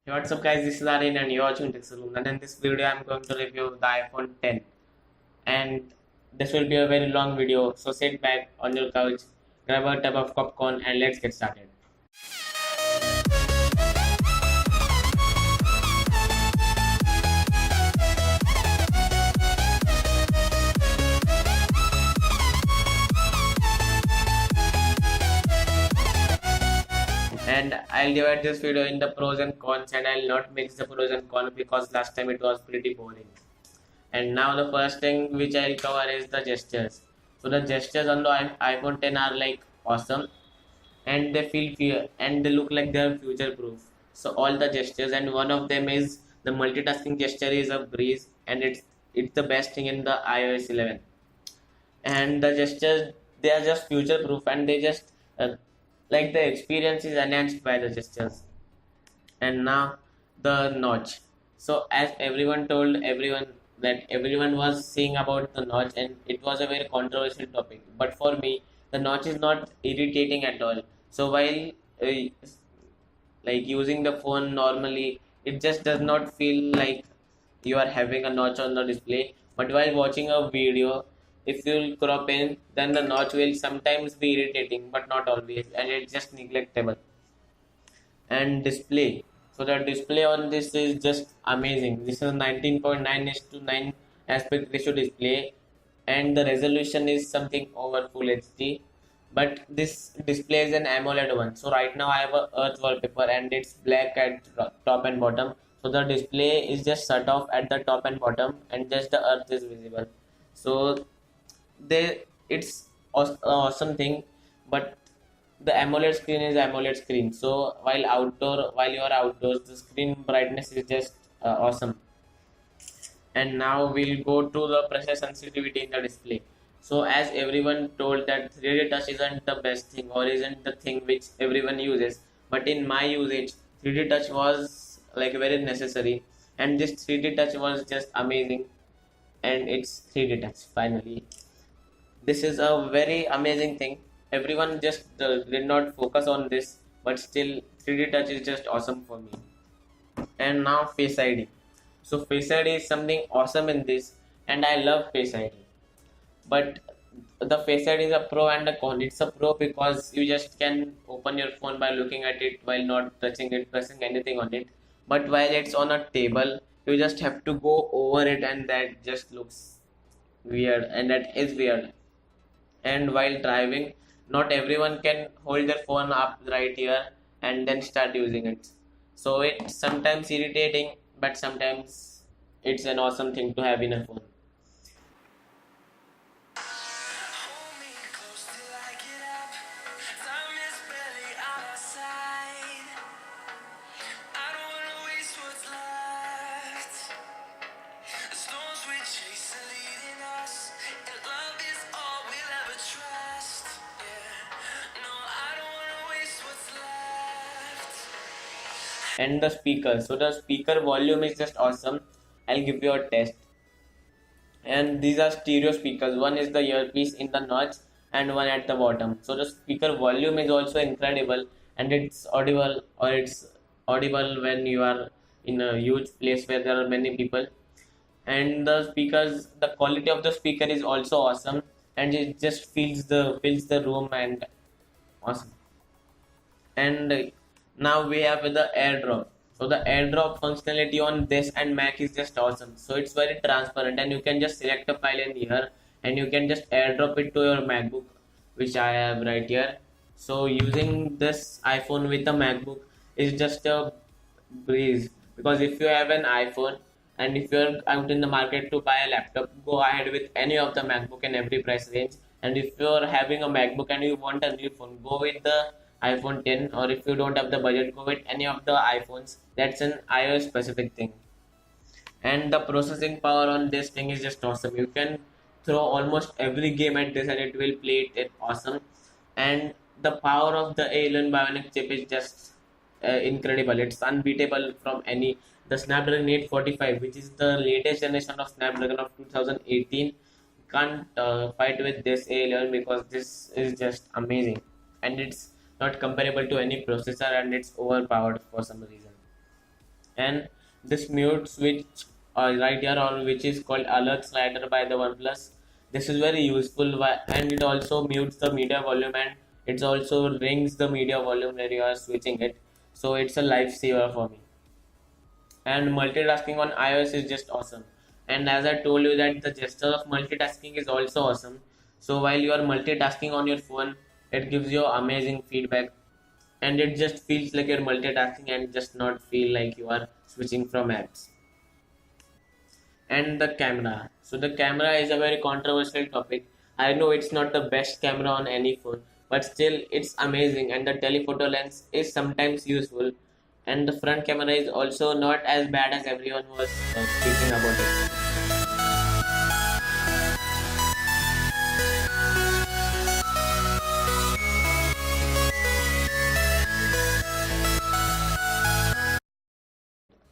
Hey, what's up guys, this is Aryan and you're watching Tech Saloon, and in this video I'm going to review the iPhone 10, and this will be a very long video, so sit back on your couch, grab a tub of popcorn and let's get started. And I'll divide this video in the pros and cons, and I'll not mix the pros and cons because last time it was pretty boring. And now the first thing which I'll cover is the gestures. So the gestures on the iPhone 10 are like awesome, and they feel fear and they look like they're future proof. So all the gestures, and one of them is the multitasking gesture is a breeze, and it's the best thing in the iOS 11. And the gestures, they are just future proof, and they just like the experience is enhanced by the gestures. And now the notch. So as everyone told everyone that everyone was saying about the notch, and it was a very controversial topic, but for me the notch is not irritating at all. So while uh, like using the phone normally, it just does not feel like you are having a notch on the display. But while watching a video, if you crop in, then the notch will sometimes be irritating, but not always, and it's just neglectable. And display, so the display on this is just amazing. This is 19.9:9 aspect ratio display, and the resolution is something over full HD, but this display is an AMOLED one. So right now I have a earth wallpaper and it's black at top and bottom, so the display is just shut off at the top and bottom and just the earth is visible. So they it's awesome thing, but the AMOLED screen is AMOLED screen. So while you are outdoors, the screen brightness is just awesome. And now we'll go to the pressure sensitivity in the display. So as everyone told that 3D touch isn't the best thing or isn't the thing which everyone uses, but in my usage, 3D touch was like very necessary, and this 3D touch was just amazing, and it's 3D touch finally. This is a very amazing thing. Everyone just did not focus on this, but still 3D touch is just awesome for me. And now Face ID. So Face ID is something awesome in this, and I love Face ID. But the Face ID is a pro and a con. It's a pro because you just can open your phone by looking at it while not touching it, pressing anything on it. But while it's on a table, you just have to go over it, and that just looks weird, and that is weird. And while driving, not everyone can hold their phone up right here and then start using it. So it's sometimes irritating, but sometimes it's an awesome thing to have in a phone. Hold me close till I get up. Time is barely on our side. I don't wanna waste what's left. The storms we chase are leading us, and love is all we'll ever trust. Yeah, no, I don't wanna waste what's left. And the speaker, so the speaker volume is just awesome. I'll give you a test. And these are stereo speakers. One is the earpiece in the notch and one at the bottom. So the speaker volume is also incredible, and it's audible when you are in a huge place where there are many people. And the speakers, the quality of the speaker is also awesome, and it just fills the room, and awesome. And now we have the airdrop. So the airdrop functionality on this and Mac is just awesome. So it's very transparent, and you can just select a file in here and you can just airdrop it to your MacBook, which I have right here. So using this iPhone with a MacBook is just a breeze, because if you have an iPhone and if you're out in the market to buy a laptop, go ahead with any of the MacBook in every price range. And if you're having a MacBook and you want a new phone, go with the iPhone 10, or if you don't have the budget, go with any of the iPhones. That's an iOS specific thing. And the processing power on this thing is just awesome. You can throw almost every game at this and it will play it awesome. And the power of the A11 Bionic chip is just incredible. It's unbeatable from any. The Snapdragon 845, which is the latest generation of Snapdragon of 2018, can't fight with this A11 because this is just amazing, and it's not comparable to any processor, and it's overpowered for some reason. and this mute switch right here on which is called alert slider by the OnePlus. This is very useful and it also mutes the media volume and it also rings the media volume when you are switching it. So it's a lifesaver for me. And multitasking on iOS is just awesome. And as I told you that the gesture of multitasking is also awesome. So while you are multitasking on your phone, it gives you amazing feedback and it just feels like you're multitasking and just not feel like you are switching from apps. And the camera. So the camera is a very controversial topic. I know it's not the best camera on any phone, but still it's amazing and the telephoto lens is sometimes useful and the front camera is also not as bad as everyone was speaking about it.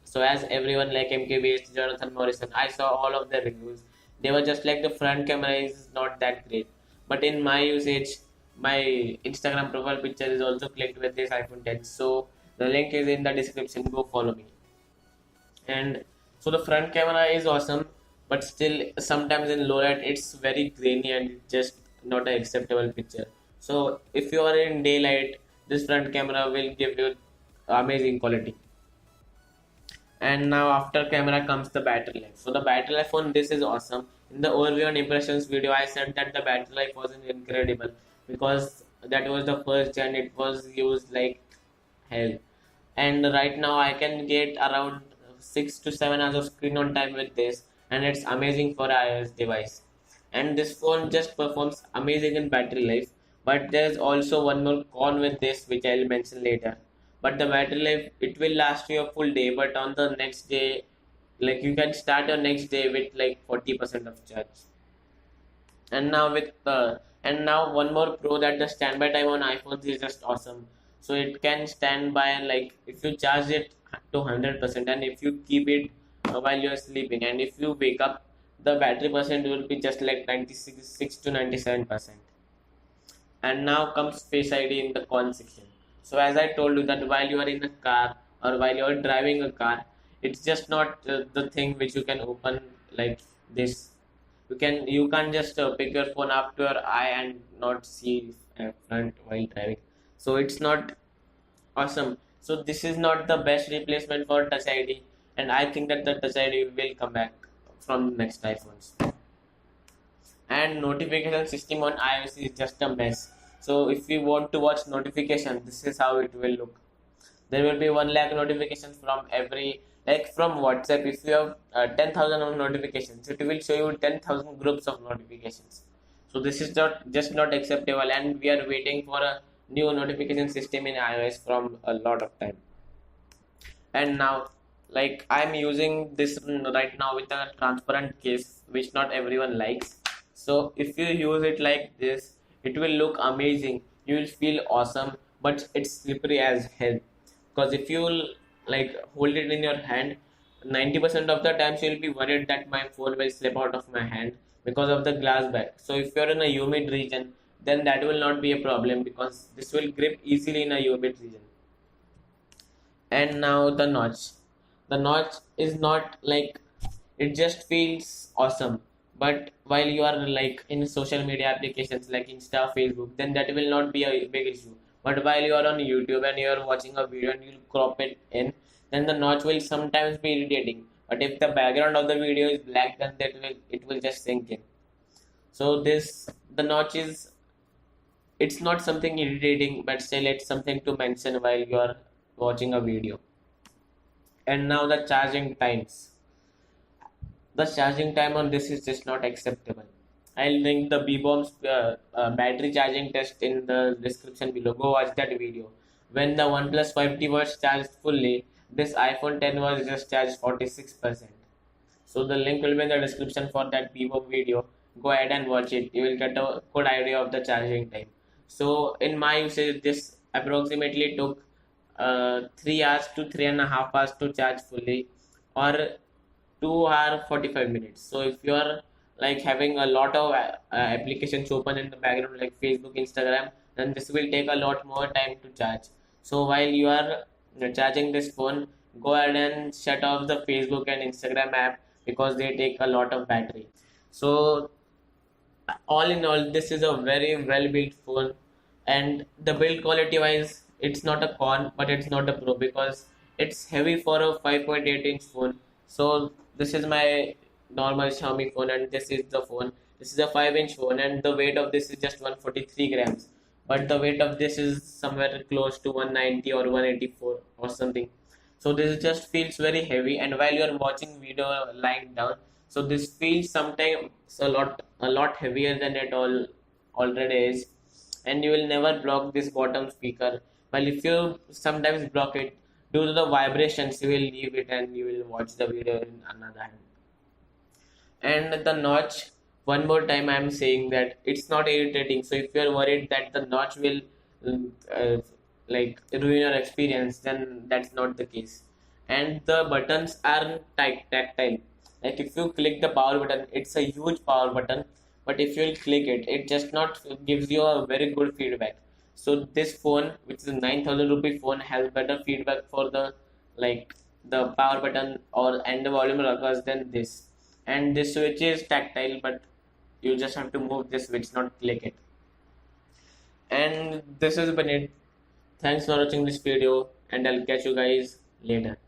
So as everyone like MKBHD, Jonathan Morrison, I saw all of their reviews. They were just like the front camera is not that great. But in my usage, my Instagram profile picture is also clicked with this iPhone 10. So the link is in the description. Go follow me. And so the front camera is awesome, but still sometimes in low light it's very grainy and it's just not an acceptable picture. So if you are in daylight, this front camera will give you amazing quality. And now after camera comes the battery life. So the battery life on this is awesome. In the overview and impressions video I said that the battery life was incredible because that was the first gen, it was used like hell. And right now I can get around 6 to 7 hours of screen on time with this and it's amazing for iOS device. And this phone just performs amazing in battery life, but there's also one more con with this which I'll mention later. But the battery life, it will last you a full day, but on the next day, like you can start your next day with like 40% of charge. And now one more pro that the standby time on iPhones is just awesome. So it can stand by like if you charge it to 100% and if you keep it while you're sleeping and if you wake up, the battery percent will be just like 96 to 97%. And now comes Face ID in the con section. So as I told you that while you are in a car or while you are driving a car, it's just not the thing which you can open like this. You can't just pick your phone up to your eye and not see front while driving. So it's not awesome. So this is not the best replacement for Touch ID, and I think that the Touch ID will come back from next iPhones. And notification system on iOS is just a mess. So if we want to watch notification, this is how it will look. There will be 1 lakh notifications from every, like from WhatsApp. If you have 10,000 of notifications, it will show you 10,000 groups of notifications. So this is just not acceptable, and we are waiting for a new notification system in iOS from a lot of time. And now, like I'm using this right now with a transparent case, which not everyone likes. So if you use it like this, it will look amazing, you will feel awesome, but it's slippery as hell. Because if you like hold it in your hand, 90% of the times you'll be worried that my phone will slip out of my hand because of the glass back. So if you're in a humid region, then that will not be a problem because this will grip easily in a humid region. And now the notch. The notch is not like, it just feels awesome, but while you are like in social media applications like Insta, Facebook, then that will not be a big issue. But while you are on YouTube and you are watching a video and you crop it in, then the notch will sometimes be irritating. But if the background of the video is black, then it will just sink in. So the notch is, it's not something irritating, but still it's something to mention while you are watching a video. And now the charging times. The charging time on this is just not acceptable. I'll link the BBOM's battery charging test in the description below. Go watch that video. When the OnePlus 5T was charged fully, this iPhone 10 was just charged 46%. So the link will be in the description for that BBOM video. Go ahead and watch it. You will get a good idea of the charging time. So in my usage, this approximately took 3 hours to 3.5 hours to charge fully, or 2 hour 45 minutes. So if you are like having a lot of applications open in the background like Facebook, Instagram, then this will take a lot more time to charge. So while you are charging this phone, go ahead and shut off the Facebook and Instagram app because they take a lot of battery. So all in all, this is a very well built phone, and the build quality wise, it's not a con, but it's not a pro because it's heavy for a 5.8-inch phone. So this is my normal Xiaomi phone, and this is the phone. This is a 5-inch phone, and the weight of this is just 143 grams, but the weight of this is somewhere close to 190 or 184 or something. So this just feels very heavy, and while you are watching video lying down, so this feels sometimes a lot heavier than it all already is, and you will never block this bottom speaker. Well, if you sometimes block it due to the vibrations, you will leave it and you will watch the video in another hand. And the notch, one more time I'm saying that it's not irritating. So if you're worried that the notch will uh, like ruin your experience, then that's not the case. And the buttons are tactile. Like if you click the power button, it's a huge power button, but if you'll click it, it just not gives you a very good feedback. So this phone, which is a 9,000 rupee phone, has better feedback for the like the power button or and the volume rockers than this. And this switch is tactile, but you just have to move this switch, not click it. And this has been it. Thanks for watching this video, and I'll catch you guys later.